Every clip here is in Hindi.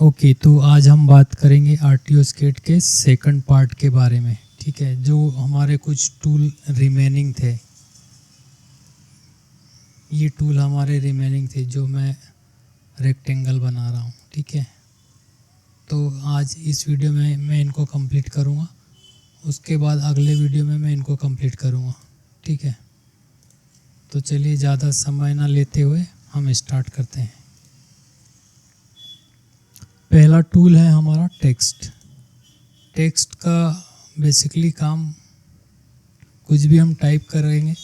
ओके, तो आज हम बात करेंगे आरटीओ स्केट के सेकंड पार्ट के बारे में। ठीक है, जो हमारे कुछ टूल रिमेनिंग थे, ये टूल हमारे रिमेनिंग थे जो मैं रेक्टेंगल बना रहा हूँ। ठीक है, तो आज इस वीडियो में मैं इनको कंप्लीट करूँगा, उसके बाद अगले वीडियो में मैं इनको कंप्लीट करूँगा। ठीक है, तो चलिए ज़्यादा समय ना लेते हुए हम स्टार्ट करते हैं। पहला टूल है हमारा टेक्स्ट। टेक्स्ट का बेसिकली काम, कुछ भी हम टाइप करेंगे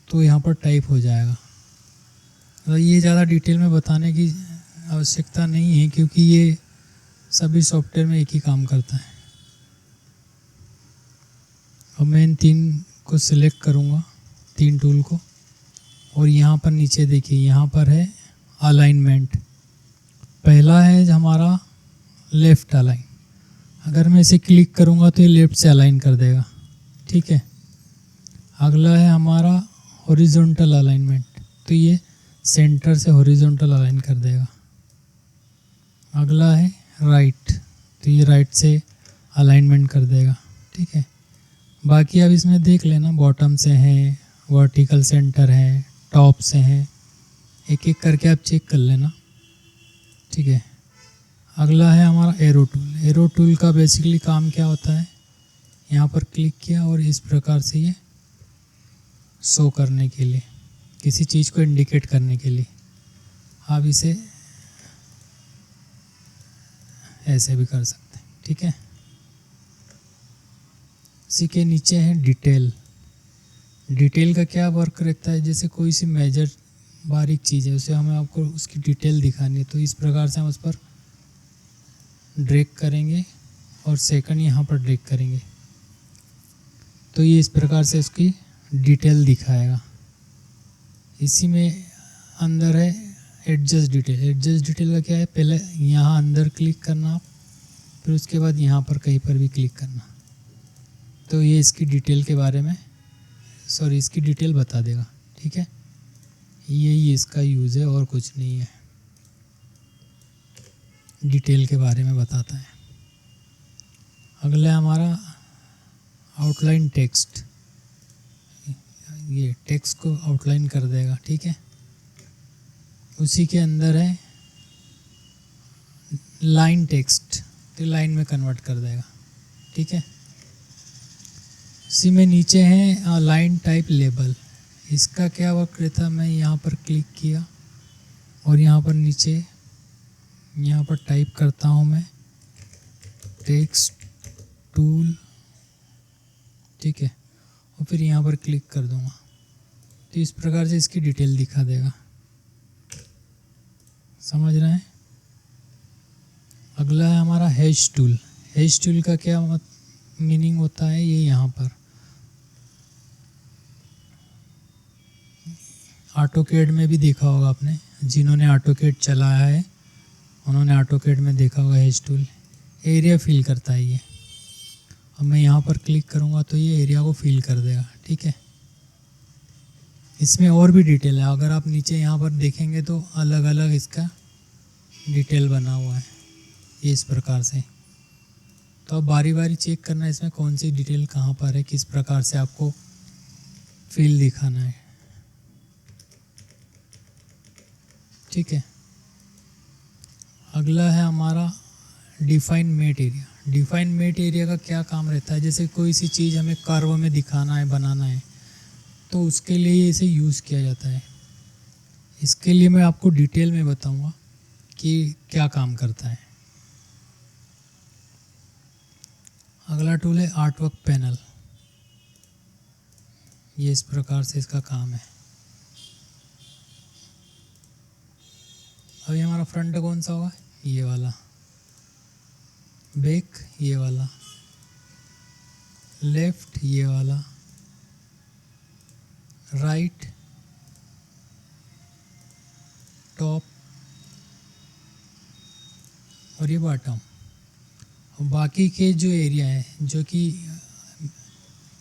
तो यहाँ पर टाइप हो जाएगा। तो ये ज़्यादा डिटेल में बताने की आवश्यकता नहीं है क्योंकि ये सभी सॉफ्टवेयर में एक ही काम करता है। अब मैं इन तीन को सिलेक्ट करूँगा, तीन टूल को, और यहाँ पर नीचे देखिए, यहाँ पर है अलाइनमेंट। पहला है हमारा लेफ़्ट अलाइन। अगर मैं इसे क्लिक करूँगा तो ये लेफ़्ट से अलाइन कर देगा। ठीक है, अगला है हमारा हॉरिजॉन्टल अलाइनमेंट, तो ये सेंटर से हॉरिजॉन्टल अलाइन कर देगा। अगला है राइट, तो ये राइट से अलाइनमेंट कर देगा। ठीक है, बाकी अब इसमें देख लेना, बॉटम से हैं, वर्टिकल सेंटर है, टॉप से हैं, एक एक करके आप चेक कर लेना। ठीक है, अगला है हमारा एरो टूल। एरो टूल का बेसिकली काम क्या होता है, यहाँ पर क्लिक किया और इस प्रकार से ये शो करने के लिए, किसी चीज़ को इंडिकेट करने के लिए आप इसे ऐसे भी कर सकते हैं। ठीक है, इसी के नीचे है डिटेल। डिटेल का क्या वर्क रहता है, जैसे कोई सी मेजर बारीक चीज़ है, उसे हमें आपको उसकी डिटेल दिखानी है, तो इस प्रकार से हम उस पर ड्रैग करेंगे और सेकंड यहाँ पर ड्रैग करेंगे तो ये इस प्रकार से उसकी डिटेल दिखाएगा। इसी में अंदर है एडजस्ट डिटेल। एडजस्ट डिटेल का क्या है, पहले यहाँ अंदर क्लिक करना आप, फिर उसके बाद यहाँ पर कहीं पर भी क्लिक करना, तो ये इसकी डिटेल के बारे में, इसकी डिटेल बता देगा। ठीक है, यही इसका यूज़ है और कुछ नहीं है, डिटेल के बारे में बताता है। अगला हमारा आउटलाइन टेक्स्ट, ये टेक्स्ट को आउटलाइन कर देगा। ठीक है, उसी के अंदर है लाइन टेक्स्ट, तो लाइन में कन्वर्ट कर देगा। ठीक है, इसी में नीचे है लाइन टाइप लेबल। इसका क्या वर्क रहता है, मैं यहाँ पर क्लिक किया और यहाँ पर नीचे यहाँ पर टाइप करता हूँ मैं टेक्स्ट टूल। ठीक है, और फिर यहाँ पर क्लिक कर दूँगा तो इस प्रकार से इसकी डिटेल दिखा देगा। समझ रहे हैं। अगला है हमारा हैश टूल। हैश टूल का क्या मीनिंग होता है, ये यहाँ पर ऑटोकैड में भी देखा होगा आपने, जिन्होंने ऑटोकैड चलाया है उन्होंने ऑटोकैड में देखा होगा। हैश टूल एरिया फिल करता है ये। अब मैं यहाँ पर क्लिक करूँगा तो ये एरिया को फिल कर देगा। ठीक है, इसमें और भी डिटेल है, अगर आप नीचे यहाँ पर देखेंगे तो अलग अलग इसका डिटेल बना हुआ है, ये इस प्रकार से। तो अब बारी बारी चेक करना है इसमें कौन सी डिटेल कहाँ पर है, किस प्रकार से आपको फील दिखाना है। ठीक है, अगला है हमारा define mat area. Define mat area का क्या काम रहता है, जैसे कोई सी चीज़ हमें कर्व में दिखाना है, बनाना है, तो उसके लिए इसे यूज़ किया जाता है। इसके लिए मैं आपको डिटेल में बताऊंगा कि क्या काम करता है। अगला टूल है आर्टवर्क पैनल। ये इस प्रकार से इसका काम है। अभी हमारा फ्रंट कौन सा होगा, ये वाला, बैक ये वाला, लेफ्ट ये वाला, राइट, टॉप और ये बॉटम। बाकी के जो एरिया है जो कि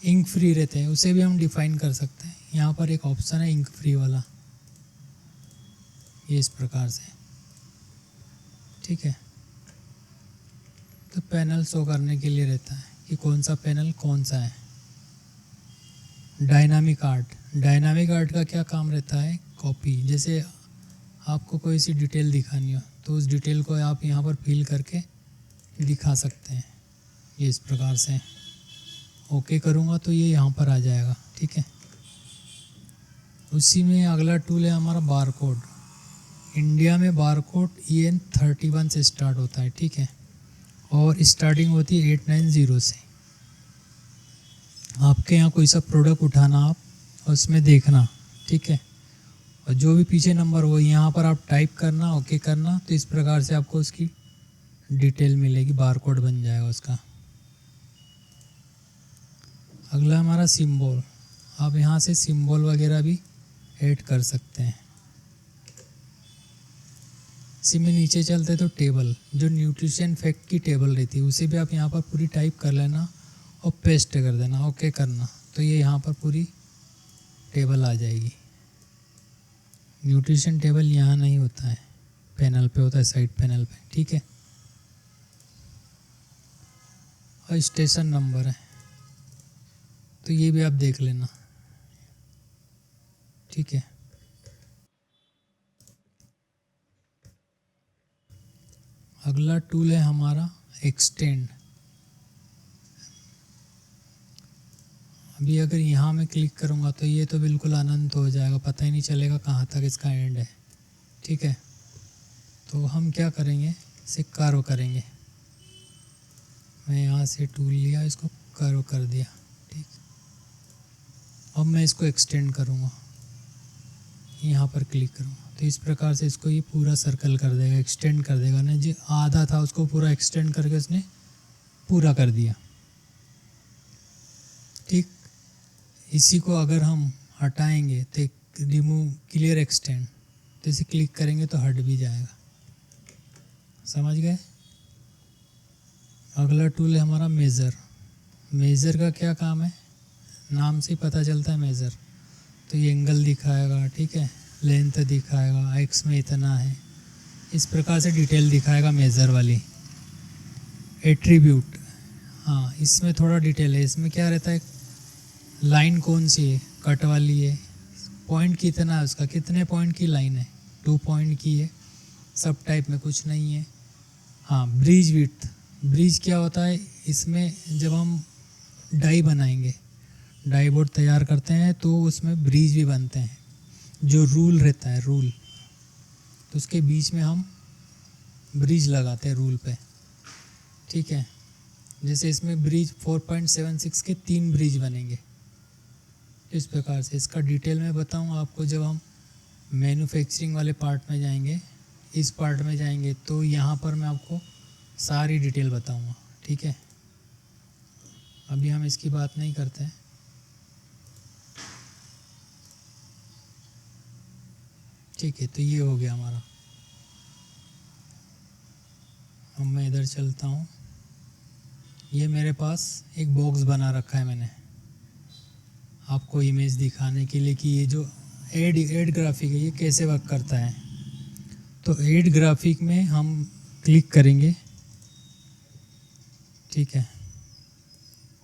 इंक फ्री रहते हैं उसे भी हम डिफाइन कर सकते हैं। यहाँ पर एक ऑप्शन है इंक फ्री वाला, ये इस प्रकार से। ठीक है। तो पैनल शो करने के लिए रहता है कि कौन सा पैनल कौन सा है। डायनामिक आर्ट का क्या काम रहता है, कॉपी। जैसे आपको कोई सी डिटेल दिखानी हो तो उस डिटेल को आप यहाँ पर फिल करके दिखा सकते हैं। ये इस प्रकार से ओके करूँगा तो ये यहाँ पर आ जाएगा, ठीक है। उसी में अगला टूल है हमारा बारकोड। इंडिया में बारकोड EN 31 से स्टार्ट होता है, ठीक है, और स्टार्टिंग होती है 890 से। आपके यहाँ कोई सा प्रोडक्ट उठाना आप उसमें देखना, ठीक है, और जो भी पीछे नंबर हो यहाँ पर आप टाइप करना, ओके करना, तो इस प्रकार से आपको उसकी डिटेल मिलेगी, बारकोड बन जाएगा उसका। अगला हमारा सिंबल। आप यहाँ से सिंबल वगैरह भी ऐड कर सकते हैं। इसी में नीचे चलते तो टेबल, जो न्यूट्रिशन फैक्ट की टेबल रहती है उसे भी आप यहाँ पर पूरी टाइप कर लेना और पेस्ट कर देना, ओके करना, तो ये यहाँ पर पूरी टेबल आ जाएगी। न्यूट्रिशन टेबल यहाँ नहीं होता है, पैनल पे होता है, साइड पैनल पे, ठीक है। और स्टेशन नंबर है तो ये भी आप देख लेना, ठीक है। अगला टूल है हमारा एक्सटेंड। अभी अगर यहाँ मैं क्लिक करूँगा तो ये तो बिल्कुल अनंत हो जाएगा, पता ही नहीं चलेगा कहाँ तक इसका एंड है, ठीक है। तो हम क्या करेंगे, इसे कर्व करेंगे। मैं यहाँ से टूल लिया, इसको कर्व कर दिया, ठीक। अब मैं इसको एक्सटेंड करूँगा, यहाँ पर क्लिक करूँगा तो इस प्रकार से इसको ये पूरा सर्कल कर देगा, एक्सटेंड कर देगा ना। जो आधा था उसको पूरा एक्सटेंड करके उसने पूरा कर दिया, ठीक। इसी को अगर हम हटाएंगे तो रिमूव क्लियर एक्सटेंड, तो इसे क्लिक करेंगे तो हट भी जाएगा, समझ गए। अगला टूल है हमारा मेज़र। मेज़र का क्या काम है, नाम से ही पता चलता है मेज़र। तो ये एंगल दिखाएगा, ठीक है, लेंथ दिखाएगा, एक्स में इतना है, इस प्रकार से डिटेल दिखाएगा मेज़र वाली। एट्रीब्यूट, हाँ इसमें थोड़ा डिटेल है। इसमें क्या रहता है, लाइन कौन सी है, कट वाली है, पॉइंट कितना है उसका, कितने पॉइंट की लाइन है, 2 पॉइंट की है, सब टाइप में कुछ नहीं है। हाँ ब्रिज विड्थ, ब्रिज क्या होता है, इसमें जब हम डाई बनाएंगे, डाई बोर्ड तैयार करते हैं तो उसमें ब्रिज भी बनते हैं। जो रूल रहता है, रूल, तो उसके बीच में हम ब्रिज लगाते हैं रूल पे, ठीक है। जैसे इसमें ब्रिज 4.76 के 3 ब्रिज बनेंगे, इस प्रकार से। इसका डिटेल में बताऊंगा आपको जब हम मैन्युफैक्चरिंग वाले पार्ट में जाएंगे, इस पार्ट में जाएंगे तो यहाँ पर मैं आपको सारी डिटेल बताऊंगा, ठीक है। अभी हम इसकी बात नहीं करते हैं। ठीक है, तो ये हो गया हमारा। अब मैं इधर चलता हूँ। ये मेरे पास एक बॉक्स बना रखा है मैंने आपको इमेज दिखाने के लिए कि ये जो एड ग्राफिक है ये कैसे वर्क करता है। तो एड ग्राफिक में हम क्लिक करेंगे, ठीक है,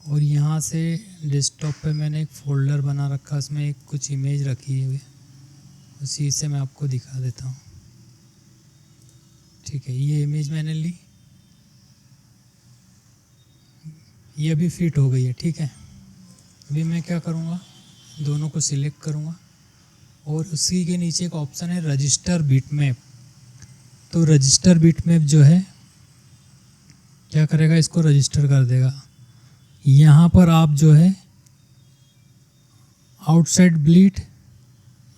और यहाँ से डेस्कटॉप पे मैंने एक फ़ोल्डर बना रखा, उसमें एक कुछ इमेज रखी हुई, उसी से मैं आपको दिखा देता हूँ। ठीक है, ये इमेज मैंने ली, ये अभी फिट हो गई है, ठीक है। अभी मैं क्या करूँगा, दोनों को सिलेक्ट करूँगा और उसी के नीचे एक ऑप्शन है रजिस्टर बिटमैप। तो रजिस्टर बिटमैप जो है क्या करेगा, इसको रजिस्टर कर देगा। यहाँ पर आप जो है आउटसाइड ब्लीड,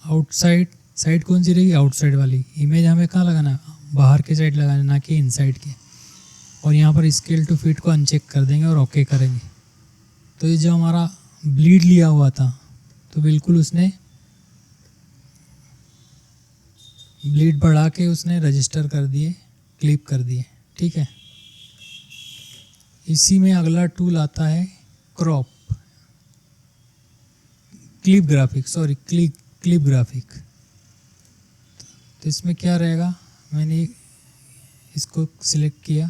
आउटसाइड साइड कौन सी रहेगी, आउटसाइड वाली इमेज हमें कहाँ लगाना है, बाहर के साइड लगाना, ना कि इनसाइड के। और यहाँ पर स्केल टू फिट को अनचेक कर देंगे और ओके करेंगे। तो ये जो हमारा ब्लीड लिया हुआ था तो बिल्कुल उसने ब्लीड बढ़ा के उसने रजिस्टर कर दिए, क्लिप कर दिए, ठीक है। इसी में अगला टूल आता है crop, clip graphic, sorry clip graphic. तो इसमें क्या रहेगा, मैंने इसको सिलेक्ट किया,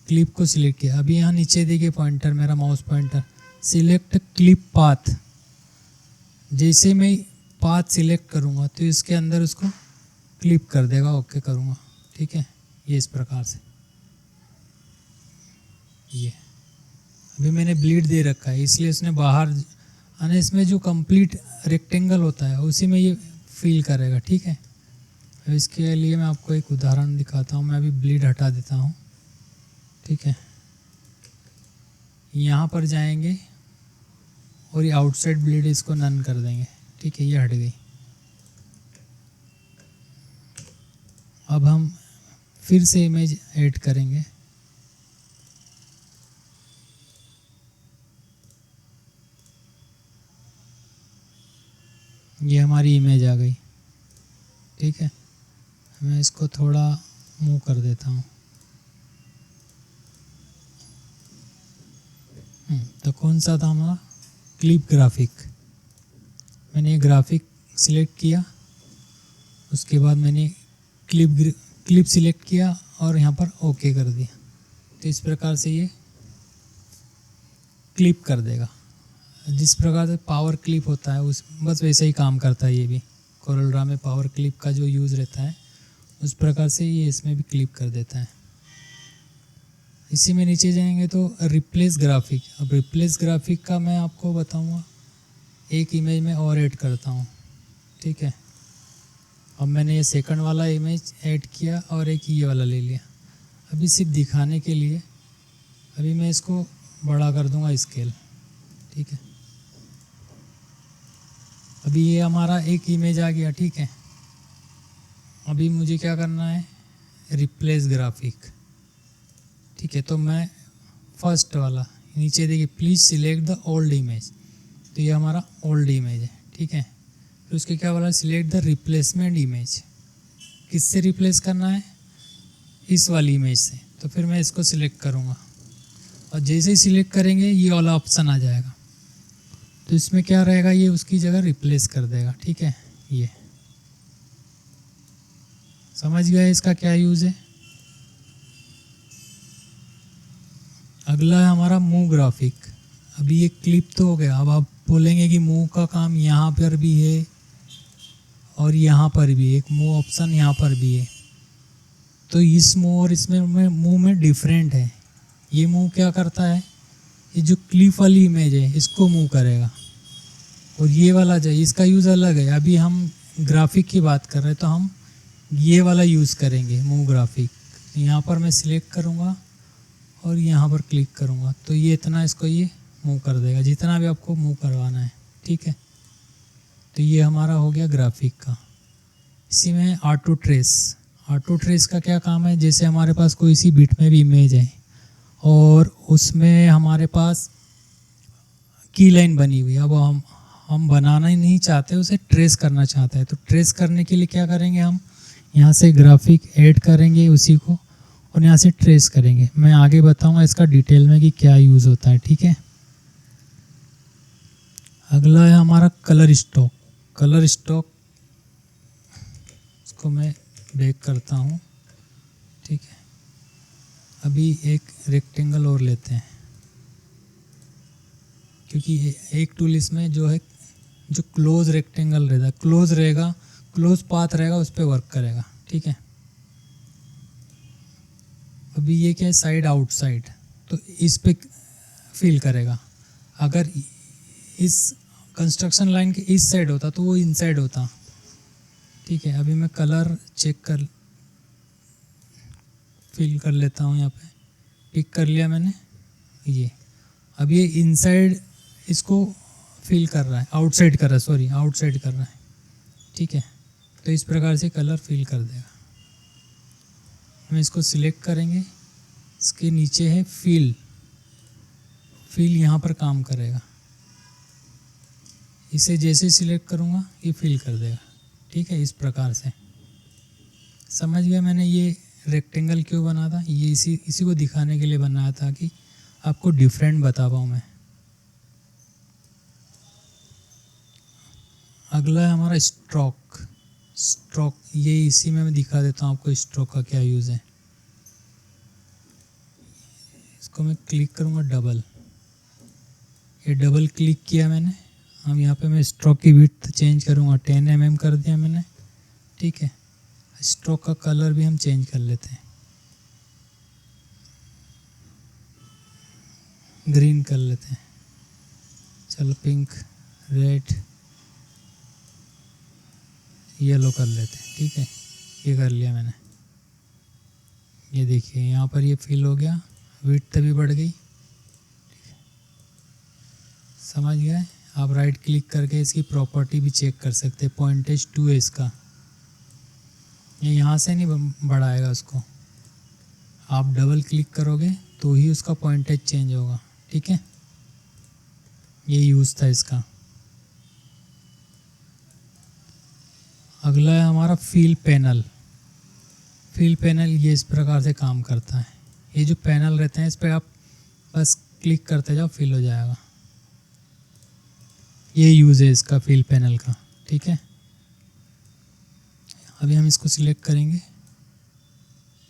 क्लिप को सिलेक्ट किया। अभी यहाँ नीचे देखिए पॉइंटर, मेरा mouse pointer, select clip path. जैसे मैं पाथ सिलेक्ट करूँगा तो इसके अंदर उसको क्लिप कर देगा, ओके करूँगा, ठीक है। ये इस प्रकार से, ये अभी मैंने ब्लीड दे रखा है इसलिए उसने बाहर आने, इसमें जो कंप्लीट रेक्टेंगल होता है उसी में ये फील करेगा, ठीक है। अब इसके लिए मैं आपको एक उदाहरण दिखाता हूँ। मैं अभी ब्लीड हटा देता हूँ, ठीक है। यहाँ पर जाएंगे और ये आउटसाइड ब्लीड इसको नन कर देंगे, ठीक है, ये हट गई। अब हम फिर से इमेज ऐड करेंगे, ये हमारी इमेज आ गई, ठीक है। मैं इसको थोड़ा मूव कर देता हूँ। तो कौन सा था हमारा? Clip graphic. मैंने ये ग्राफिक सिलेक्ट किया, उसके बाद मैंने क्लिप सिलेक्ट किया और यहाँ पर ओके कर दिया। तो इस प्रकार से ये क्लिप कर देगा। जिस प्रकार से पावर क्लिप होता है उस बस वैसे ही काम करता है ये भी। कोरल ड्रा में पावर क्लिप का जो यूज़ रहता है उस प्रकार से ये इसमें भी क्लिप कर देता है। इसी में नीचे जाएंगे तो रिप्लेस ग्राफिक। अब रिप्लेस ग्राफिक का मैं आपको बताऊंगा, एक इमेज में और ऐड करता हूँ, ठीक है। अब मैंने ये सेकंड वाला इमेज ऐड किया और एक ये वाला ले लिया। अभी सिर्फ दिखाने के लिए अभी मैं इसको बड़ा कर दूंगा स्केल, ठीक है। अभी ये हमारा एक इमेज आ गया, ठीक है। अभी मुझे क्या करना है? रिप्लेस ग्राफिक, ठीक है। तो मैं फर्स्ट वाला नीचे देखिए, please select the old image. तो ये हमारा ओल्ड इमेज है, ठीक है। फिर उसके क्या बोला? Select the replacement image. किससे रिप्लेस करना है? इस वाली इमेज से। तो फिर मैं इसको सिलेक्ट करूँगा और जैसे ही सिलेक्ट करेंगे ये वाला ऑप्शन आ जाएगा। तो इसमें क्या रहेगा? ये उसकी जगह रिप्लेस कर देगा, ठीक है। ये समझ गया इसका क्या यूज़ है। अगला है हमारा मूव ग्राफिक। अभी ये क्लिप तो हो गया। अब आप बोलेंगे कि मूव का काम यहाँ पर भी है और यहाँ पर भी, एक मूव ऑप्शन यहाँ पर भी है। तो इस मूव और इसमें मूव में डिफरेंट है। ये मूव क्या करता है? ये जो क्लिप वाली इमेज है इसको मूव करेगा और ये वाला जो इसका यूज़ अलग है। अभी हम ग्राफिक की बात कर रहे हैं तो हम ये वाला यूज़ करेंगे, मूव ग्राफिक। यहाँ पर मैं सिलेक्ट करूँगा और यहाँ पर क्लिक करूँगा तो ये इतना इसको ये मूव कर देगा, जितना भी आपको मूव करवाना है, ठीक है। तो ये हमारा हो गया ग्राफिक का। इसी में ऑटो ट्रेस। ऑटो ट्रेस का क्या काम है? जैसे हमारे पास कोई सी बिट में भी इमेज है और उसमें हमारे पास की लाइन बनी हुई है। अब हम बनाना ही नहीं चाहते, उसे ट्रेस करना चाहते हैं। तो ट्रेस करने के लिए क्या करेंगे? हम यहाँ से ग्राफिक ऐड करेंगे उसी को और यहाँ से ट्रेस करेंगे। मैं आगे बताऊंगा इसका डिटेल में कि क्या यूज़ होता है, ठीक है। अगला है हमारा कलर स्टॉक। कलर स्टॉक इसको मैं बैक करता हूँ, ठीक है। अभी एक रेक्टेंगल और लेते हैं क्योंकि एक टूल इसमें जो है जो क्लोज रेक्टेंगल रहता है, क्लोज रहेगा, क्लोज पाथ रहेगा, उस पर वर्क करेगा, ठीक है। अभी ये क्या है? साइड आउटसाइड, तो इस पे फील करेगा। अगर इस कंस्ट्रक्शन लाइन के इस साइड होता तो वो इनसाइड होता, ठीक है। अभी मैं कलर चेक कर फिल कर लेता हूँ, यहाँ पे पिक कर लिया मैंने ये। अब ये इनसाइड इसको फील कर रहा है, आउटसाइड कर रहा है, सॉरी आउटसाइड कर रहा है, ठीक है। तो इस प्रकार से कलर फील कर देगा। हम इसको सिलेक्ट करेंगे, इसके नीचे है फील यहाँ पर काम करेगा। इसे जैसे सिलेक्ट करूँगा ये फील कर देगा, ठीक है। इस प्रकार से समझ गया। मैंने ये रेक्टेंगल क्यों बना था? ये इसी को दिखाने के लिए बनाया था कि आपको डिफरेंट बता पाऊँ मैं। अगला है हमारा स्ट्रोक। स्ट्रोक, ये इसी में मैं दिखा देता हूँ आपको स्ट्रोक का क्या यूज़ है। इसको मैं क्लिक करूँगा डबल, ये डबल क्लिक किया मैंने। अब यहाँ पे मैं स्ट्रोक की विड्थ चेंज करूँगा, 10 mm कर दिया मैंने, ठीक है। स्ट्रोक का कलर भी हम चेंज कर लेते हैं, ग्रीन कर लेते हैं, चलो पिंक, रेड, येलो कर लेते हैं, ठीक है। ये कर लिया मैंने, ये देखिए यहाँ पर ये फिल हो गया, विड्थ भी बढ़ गई, समझ गए। आप राइट क्लिक करके इसकी प्रॉपर्टी भी चेक कर सकते हैं, पॉइंटेज 2 है इसका, ये यहाँ से नहीं बढ़ाएगा उसको, आप डबल क्लिक करोगे तो ही उसका पॉइंटेज चेंज होगा, ठीक है। ये यूज़ था इसका। अगला है हमारा फील पैनल। फील पैनल ये इस प्रकार से काम करता है, ये जो पैनल रहते हैं इस पर आप बस क्लिक करते जाओ, फिल हो जाएगा। ये यूज़ है इसका फील पैनल का, ठीक है। अभी हम इसको सिलेक्ट करेंगे,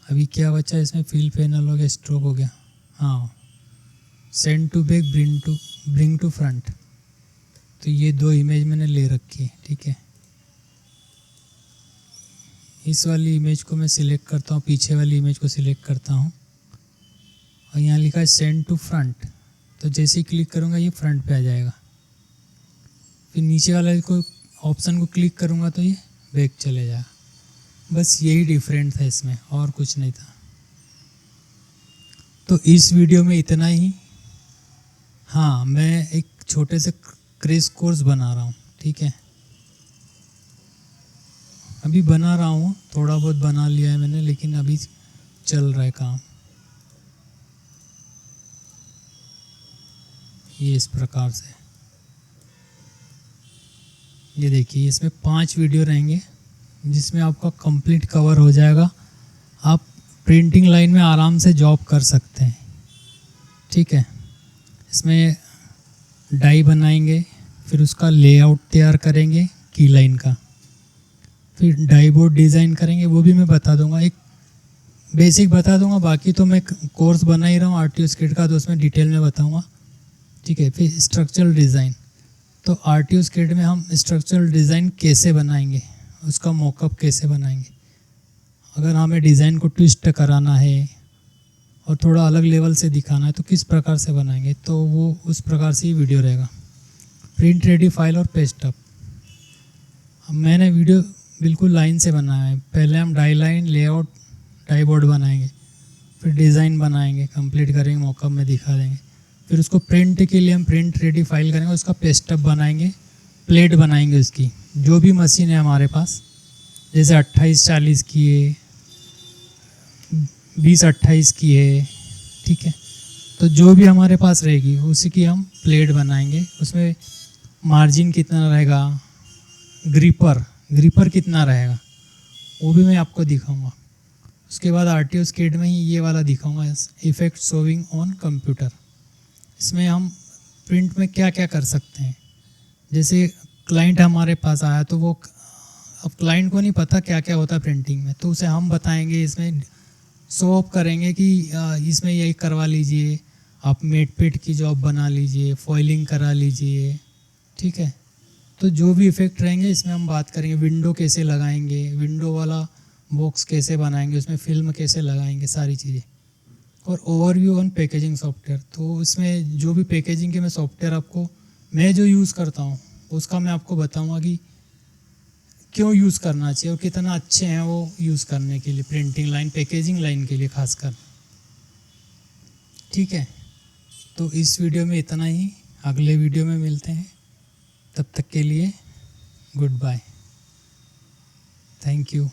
अभी क्या बचा इसमें, फील पैनल हो गया, स्ट्रोक हो गया, हाँ, send to back, bring to front. तो ये 2 इमेज मैंने ले रखी है, ठीक है। इस वाली इमेज को मैं सिलेक्ट करता हूँ, पीछे वाली इमेज को सिलेक्ट करता हूँ और यहाँ लिखा है सेंड टू फ्रंट, तो जैसे ही क्लिक करूँगा ये फ्रंट पे आ जाएगा। फिर नीचे वाले को ऑप्शन को क्लिक करूँगा तो ये बैक चले जाएगा। बस यही डिफरेंट था इसमें, और कुछ नहीं था। तो इस वीडियो में इतना ही। हाँ, मैं एक छोटे से क्रैश कोर्स बना रहा हूँ, ठीक है। अभी बना रहा हूँ, थोड़ा बहुत बना लिया है मैंने, लेकिन अभी चल रहा है काम। ये इस प्रकार से, ये देखिए इसमें 5 वीडियो रहेंगे जिसमें आपका कंप्लीट कवर हो जाएगा। आप प्रिंटिंग लाइन में आराम से जॉब कर सकते हैं, ठीक है। इसमें डाई बनाएंगे, फिर उसका लेआउट तैयार करेंगे की लाइन का, फिर डाई बोर्ड डिज़ाइन करेंगे, वो भी मैं बता दूंगा, एक बेसिक बता दूंगा। बाकी तो मैं कोर्स बना ही रहा हूँ आर्टियोस्केड का, तो उसमें डिटेल में बताऊंगा, ठीक है। फिर स्ट्रक्चरल डिज़ाइन, तो आर्टियोस्केड में हम स्ट्रक्चरल डिज़ाइन कैसे बनाएंगे, उसका मॉकअप कैसे बनाएंगे, अगर हमें डिज़ाइन को ट्विस्ट कराना है और थोड़ा अलग लेवल से दिखाना है तो किस प्रकार से बनाएंगे, तो वो उस प्रकार से ही वीडियो रहेगा। प्रिंट रेडी फाइल और पेस्ट अप, मैंने वीडियो बिल्कुल लाइन से बनाया है। पहले हम die line, layout, die board बनाएंगे, फिर डिज़ाइन बनाएंगे, कंप्लीट करेंगे, मॉकअप में दिखा देंगे। फिर उसको प्रिंट के लिए हम प्रिंट रेडी फाइल करेंगे, उसका पेस्ट अप बनाएंगे, प्लेट बनाएंगे उसकी, जो भी मशीन है हमारे पास, जैसे 28-40 की है, 20-28 की है, ठीक है। तो जो भी हमारे पास रहेगी उसी की हम प्लेट बनाएंगे। उसमें मार्जिन कितना रहेगा, ग्रिपर कितना रहेगा, वो भी मैं आपको दिखाऊंगा। उसके बाद आर्टियोस्केड में ही ये वाला दिखाऊंगा, इफेक्ट शोविंग ऑन कंप्यूटर। इसमें हम प्रिंट में क्या क्या कर सकते हैं, जैसे क्लाइंट हमारे पास आया तो वो, अब क्लाइंट को नहीं पता क्या क्या होता है प्रिंटिंग में, तो उसे हम बताएंगे, इसमें शो ऑफ करेंगे कि इसमें यही करवा लीजिए, आप मेट पेट की जॉब बना लीजिए, फॉइलिंग करा लीजिए, ठीक है। तो जो भी इफ़ेक्ट रहेंगे इसमें हम बात करेंगे, विंडो कैसे लगाएंगे, विंडो वाला बॉक्स कैसे बनाएंगे, उसमें फिल्म कैसे लगाएंगे, सारी चीज़ें। और ओवरव्यू ऑन पैकेजिंग सॉफ्टवेयर, तो इसमें जो भी पैकेजिंग के मैं सॉफ्टवेयर आपको, मैं जो यूज़ करता हूँ उसका मैं आपको बताऊँगा कि क्यों यूज़ करना चाहिए और कितना अच्छे हैं वो यूज़ करने के लिए, प्रिंटिंग लाइन, पैकेजिंग लाइन के लिए खासकर, ठीक है। तो इस वीडियो में इतना ही, अगले वीडियो में मिलते हैं, तब तक के लिए गुड बाय, थैंक यू।